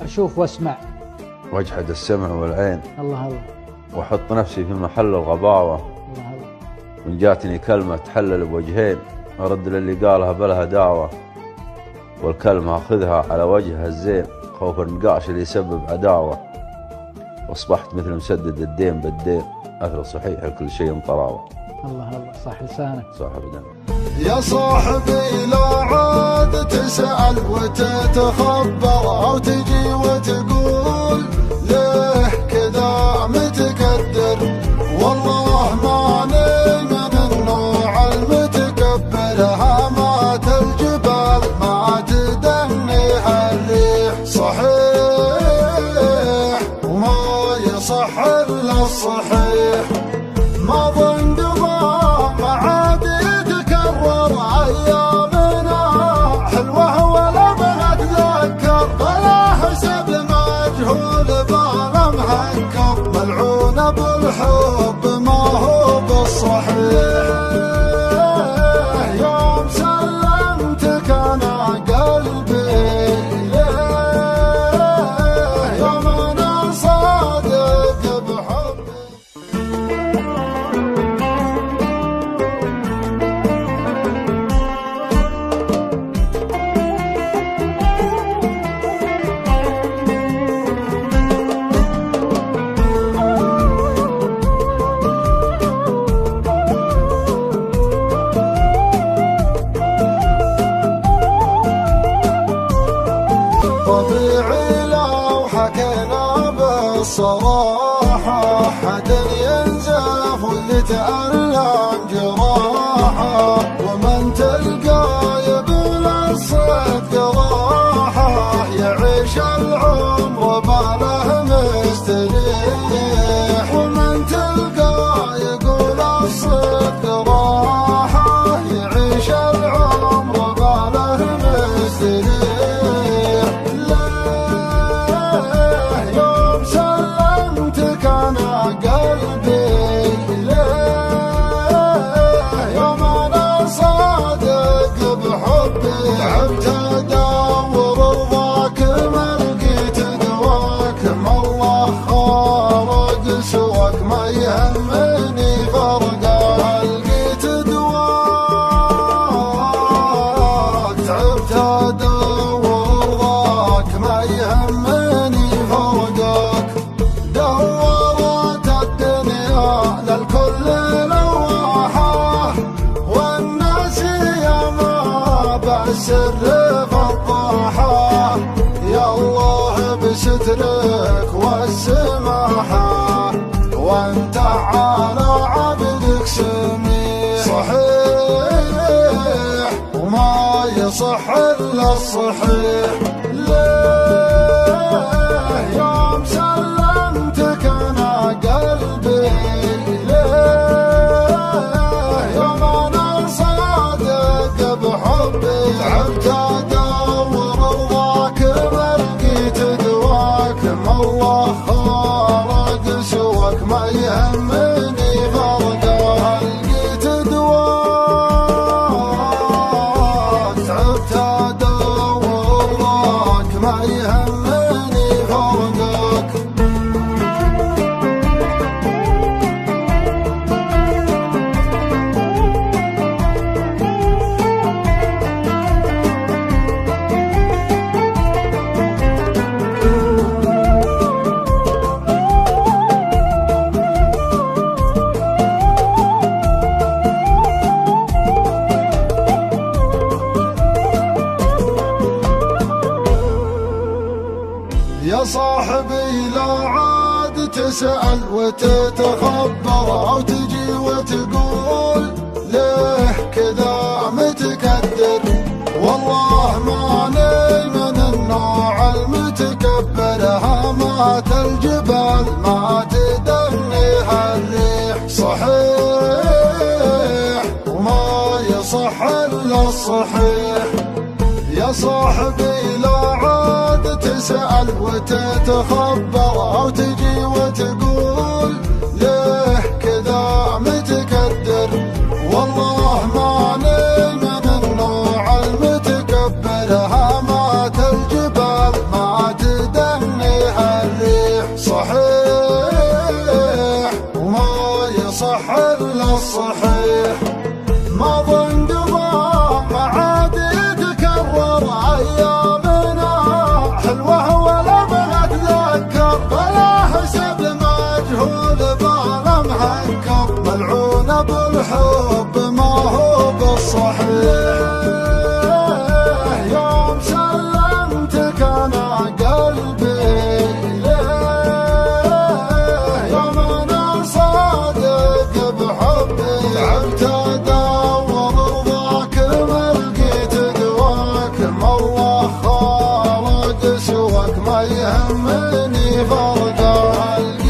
أشوف وأسمع. واجحد السمع والعين. الله الله. واحط نفسي في محل الغباوة. الله الله. وإن جاتني كلمة تحلل بوجهين أرد للي قالها بلها دعوة، والكلمة أخذها على وجهها الزين خوف النقاش اللي يسبب عداوة. واصبحت مثل مسدد الدين بالدين أثر صحيح لكل شيء طراوة. الله الله. صح لسانك. صاحب دم. يا صاحبي لا عاد تسأل وتتخبر أو تجي وتقول ليه كذا متكدر، والله ماني من النوع المتكبر، هامات الجبال ما تدنيها الريح، صحيح وما يصح إلا الصحيح، ما ظن قضاء ما عاد يتكرر، أيامنا حلوة ولا بنتذكر، بلا حسب مجهول بالا مهكر، ملعون بالحب ما هو بالصحيح، يوم سلمتك أنا قلبي ليه، يوم أنا صادق بحبي. طبيعي لو حكينا بالصراحة حد ينزف ويتألم جراحة، ومن تلقى يبلى الصدق راحة، يعيش العمر باله مستريح، ومن تلقى يقول الصدق راحة، يعيش العمر باله مستريح. تعبت ادور رضاك ما لقيت دواك، ما الله خارق سواك، ما يهمني فرقه لقيت دواك، تعبت ادور رضاك ما يهمني فرقك، دورت الدنيا للكل لواحه، والناس ياما بسر فضاحة، يا الله بسترك والسماحة، وانت على عبدك سميح، صحيح وما يصح إلا الصحيح، ليه يوم سلمتك أنا قلبي ليه، يوم أنا صادق بحبي، تعبت ادور رضاك ما لقيت دواك، ما الله خارق سواك، ما يهمني فرقه لقيت دواك، تعبت ادور رضاك ما يهمني فرقك. يا صاحبي لا عاد تسأل وتتخبر أو تجي وتقول ليه كذا متكدر، والله ماني من النوع المتكبر، هامات الجبال ما تدنيها الريح، صحيح وما يصح إلا الصحيح، يا صاحبي لا عاد تسأل وتتخبر أو تجي وتقول ليه كذا متكدر، والله ماني من النوع المتكبر، هامات الجبال ما تدنيها الحب ما هو بالصحيح. يوم سلمتك انا قلبي ليه، يوم انا صادق بحبي، تعبت ادور رضاك ما لقيت دواك، ما الله خالق سواك ما يهمني فرقك.